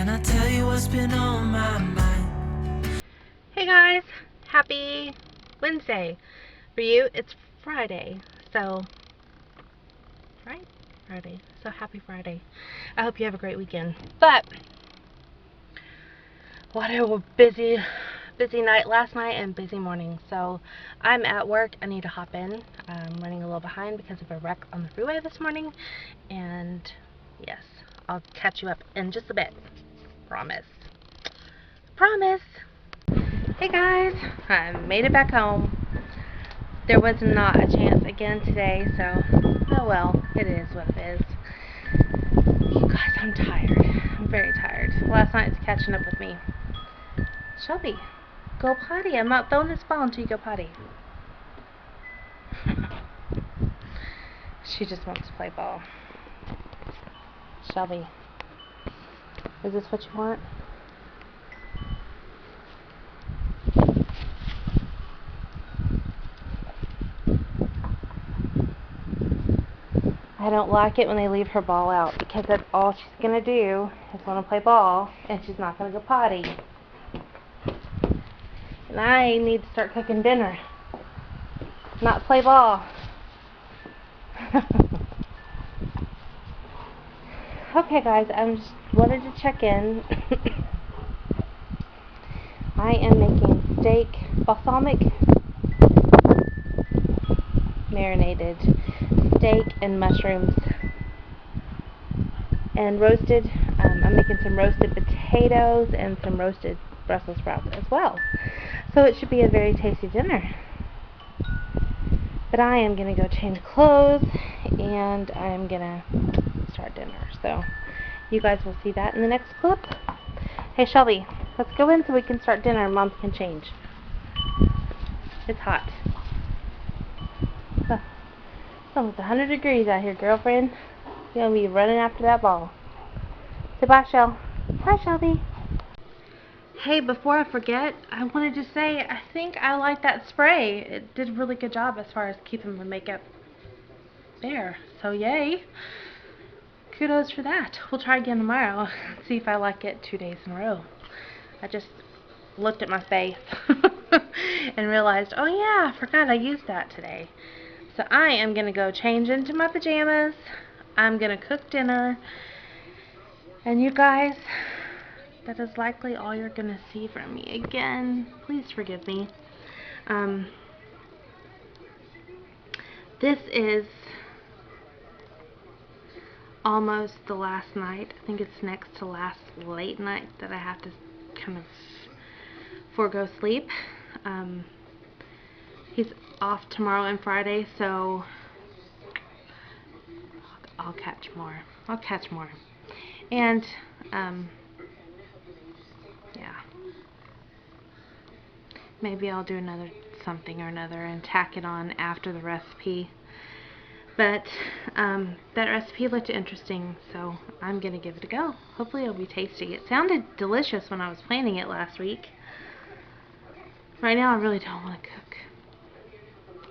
Can I tell you what's been on my mind? Hey guys, happy Wednesday. For you, it's Friday. So, right? Friday. So happy Friday. I hope you have a great weekend. But, what a busy night last night and busy morning. So, I'm at work. I need to hop in. I'm running a little behind because of a wreck on the freeway this morning. And, yes, I'll catch you up in just a bit. Promise. Promise. Hey guys, I made it back home. There was not a chance again today, so oh well, it is what it is. You guys, I'm tired. I'm very tired. Last night's catching up with me. Shelby, go potty. I'm not throwing this ball until you go potty. She just wants to play ball. Shelby, is this what you want? I don't like it when they leave her ball out because that's all she's going to do is want to play ball and she's not going to go potty. And I need to start cooking dinner, not play ball. Okay guys, I just wanted to check in. I am making steak, balsamic marinated steak and mushrooms and roasted. I'm making some roasted potatoes and some roasted Brussels sprouts as well. So it should be a very tasty dinner. But I am going to go change clothes and I'm going to start dinner. So you guys will see that in the next clip. Hey Shelby, let's go in so we can start dinner and Mom can change. It's hot. It's almost 100 degrees out here, girlfriend. You're going to be running after that ball. Say bye, Shell. Bye, Shelby. Hey, before I forget, I wanted to say I think I like that spray. It did a really good job as far as keeping my makeup there. So yay. Kudos for that. We'll try again tomorrow. See if I like it 2 days in a row. I just looked at my face and realized, oh yeah, I forgot I used that today. So I am going to go change into my pajamas. I'm going to cook dinner. And you guys, that is likely all you're going to see from me again. Please forgive me. This is almost the last night. I think it's next to last late night that I have to kind of forego sleep. He's off tomorrow and Friday, so I'll catch more. And yeah, maybe I'll do another something or another and tack it on after the recipe. But that recipe looked interesting, so I'm gonna give it a go. Hopefully it'll be tasty. It sounded delicious when I was planning it last week. Right now I really don't want to cook.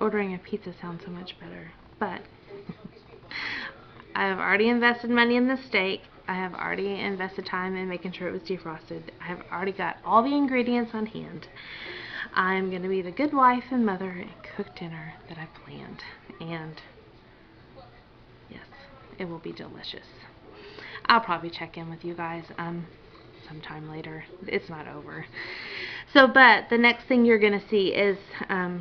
Ordering a pizza sounds so much better, but I have already invested money in the steak. I have already invested time in making sure it was defrosted. I have already got all the ingredients on hand. I'm going to be the good wife and mother and cook dinner that I planned. And yes, it will be delicious. I'll probably check in with you guys sometime later. It's not over. So, but the next thing you're going to see is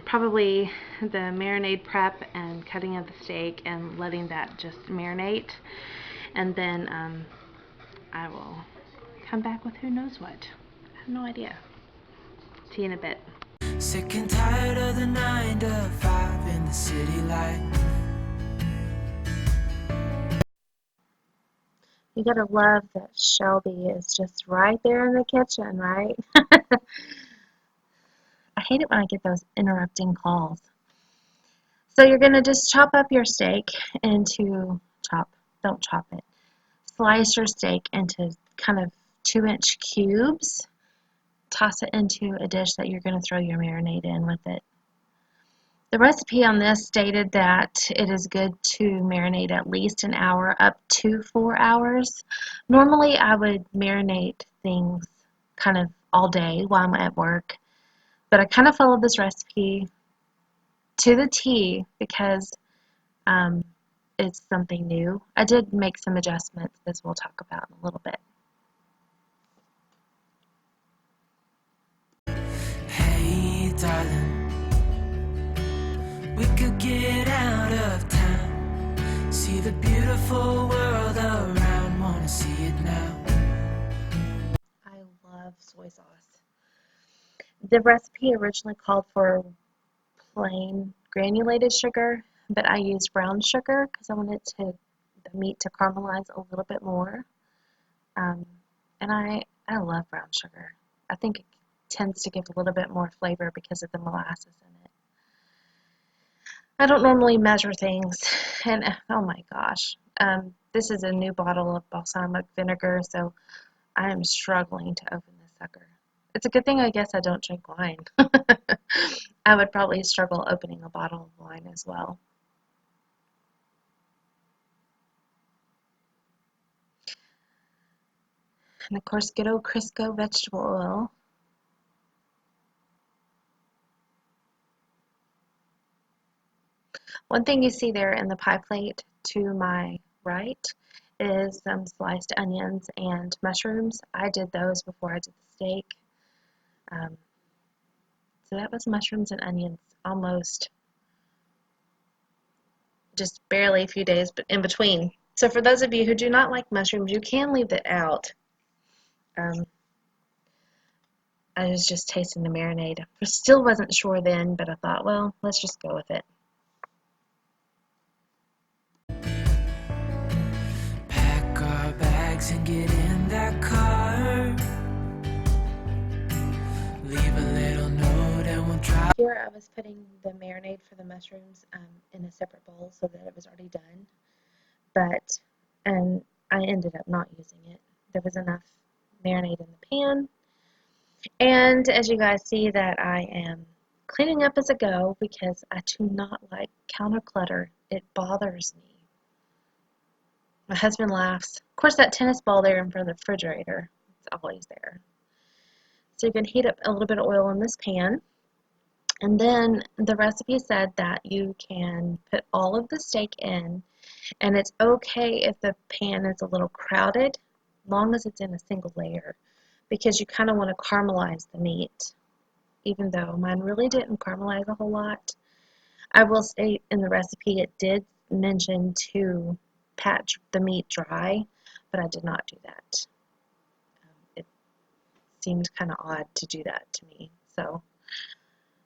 probably the marinade prep and cutting of the steak and letting that just marinate. And then I will come back with who knows what. I have no idea. See you in a bit. Sick and tired of the 9 to 5 in the city life. You gotta love that Shelby is just right there in the kitchen, right? I hate it when I get those interrupting calls. So you're gonna just chop up your steak into, don't chop it. Slice your steak into kind of 2-inch cubes. Toss it into a dish that you're gonna throw your marinade in with it. The recipe on this stated that it is good to marinate at least an hour up to 4 hours. Normally I would marinate things kind of all day while I'm at work, but I kind of followed this recipe to the T because it's something new. I did make some adjustments, as we'll talk about in a little bit. Hey, darling, we could get out of town, see the beautiful world around, wanna see it now. I love soy sauce. The recipe originally called for plain granulated sugar, but I used brown sugar because I wanted the meat to caramelize a little bit more. And I love brown sugar. I think it tends to give a little bit more flavor because of the molasses in it. I don't normally measure things, and oh my gosh, this is a new bottle of balsamic vinegar, so I am struggling to open this sucker. It's a good thing I guess I don't drink wine. I would probably struggle opening a bottle of wine as well. And of course, good old Crisco vegetable oil. One thing you see there in the pie plate to my right is some sliced onions and mushrooms. I did those before I did the steak. So that was mushrooms and onions, almost just barely a few days but in between. So for those of you who do not like mushrooms, you can leave it out. I was just tasting the marinade. I still wasn't sure then, but I thought, well, let's just go with it. Pack our bags and get in that car, leave a little note and we'll drive. Here I was putting the marinade for the mushrooms in a separate bowl so that it was already done, and I ended up not using it. There was enough marinade in the pan, and as you guys see that I am cleaning up as I go because I do not like counter clutter. It bothers me. My husband laughs. Of course, that tennis ball there in front of the refrigerator, it's always there. So you can heat up a little bit of oil in this pan. And then the recipe said that you can put all of the steak in, and it's okay if the pan is a little crowded, long as it's in a single layer, because you kind of want to caramelize the meat, even though mine really didn't caramelize a whole lot. I will say in the recipe it did mention to pat the meat dry, but I did not do that. It seemed kind of odd to do that to me. So,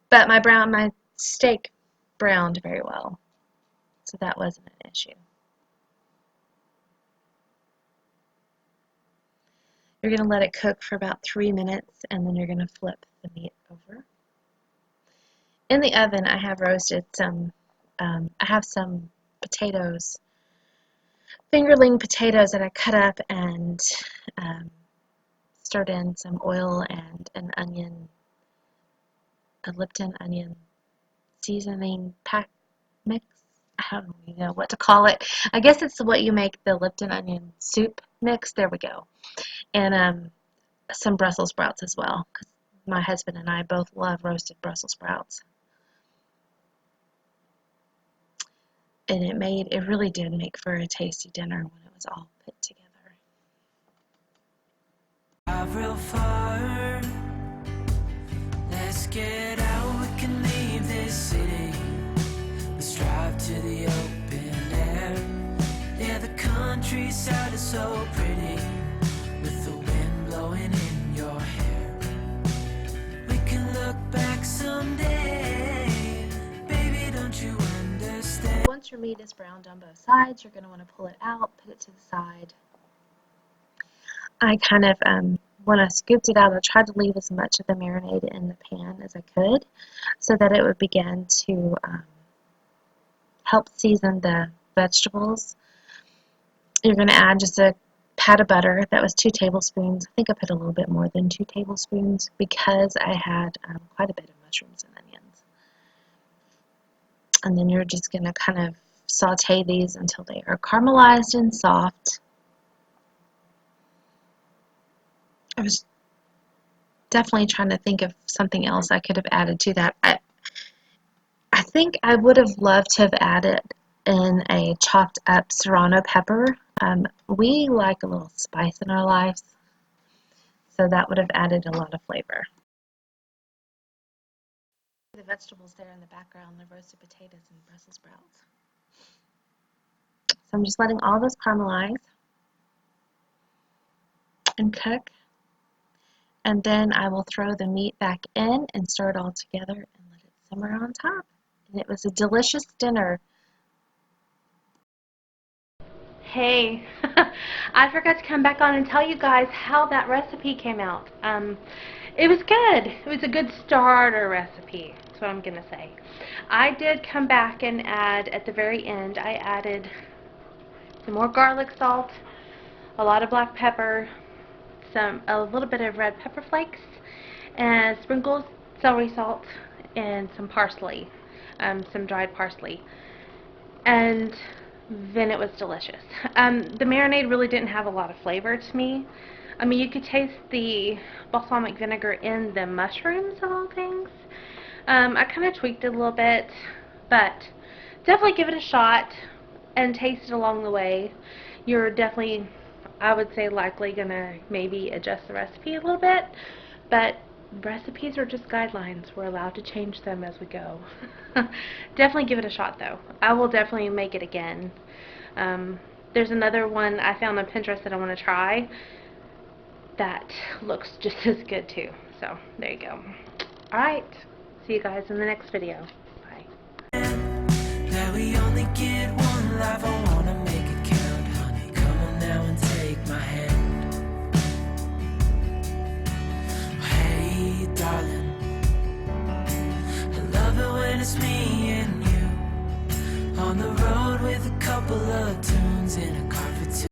but my steak browned very well, so that wasn't an issue. You're going to let it cook for about 3 minutes, and then you're going to flip the meat over. In the oven, I have roasted some potatoes, fingerling potatoes that I cut up and stirred in some oil and an onion, a Lipton onion seasoning pack mix. I don't even know what to call it. I guess it's what you make the Lipton onion soup mix. There we go. And some Brussels sprouts as well, because my husband and I both love roasted Brussels sprouts. And it really did make for a tasty dinner when it was all put together. Drive real far, let's get out, we can leave this city, let's drive to the open air. Yeah, the countryside is so pretty, with the wind blowing in your hair. We can look back someday, baby, don't you understand? Once your meat is browned on both sides, you're going to want to pull it out, put it to the side. I kind of, when I scooped it out, I tried to leave as much of the marinade in the pan as I could so that it would begin to help season the vegetables. You're going to add just a pat of butter. That was 2 tablespoons. I think I put a little bit more than 2 tablespoons because I had quite a bit of mushrooms and onions. And then you're just going to kind of saute these until they are caramelized and soft. I was definitely trying to think of something else I could have added to that. I think I would have loved to have added in a chopped up serrano pepper. We like a little spice in our lives, so that would have added a lot of flavor. The vegetables there in the background, the roasted potatoes and Brussels sprouts. So I'm just letting all those caramelize and cook. And then I will throw the meat back in and stir it all together and let it simmer on top. And it was a delicious dinner. Hey, I forgot to come back on and tell you guys how that recipe came out. It was good. It was a good starter recipe. That's what I'm going to say. I did come back and add, at the very end, I added some more garlic salt, a lot of black pepper, a little bit of red pepper flakes, and sprinkles celery salt, and some parsley, some dried parsley. And then it was delicious. The marinade really didn't have a lot of flavor to me. I mean, you could taste the balsamic vinegar in the mushrooms of all things. I kind of tweaked it a little bit, but definitely give it a shot and taste it along the way. You're definitely, I would say, likely going to maybe adjust the recipe a little bit, but recipes are just guidelines. We're allowed to change them as we go. Definitely give it a shot, though. I will definitely make it again. There's another one I found on Pinterest that I want to try that looks just as good, too. So, there you go. Alright. See you guys in the next video. Bye. That we only get one life, I wanna make it count, honey. Come on now and take my hand. Hey, darling, I love it when it's me and you on the road with a couple of tunes in a car for two.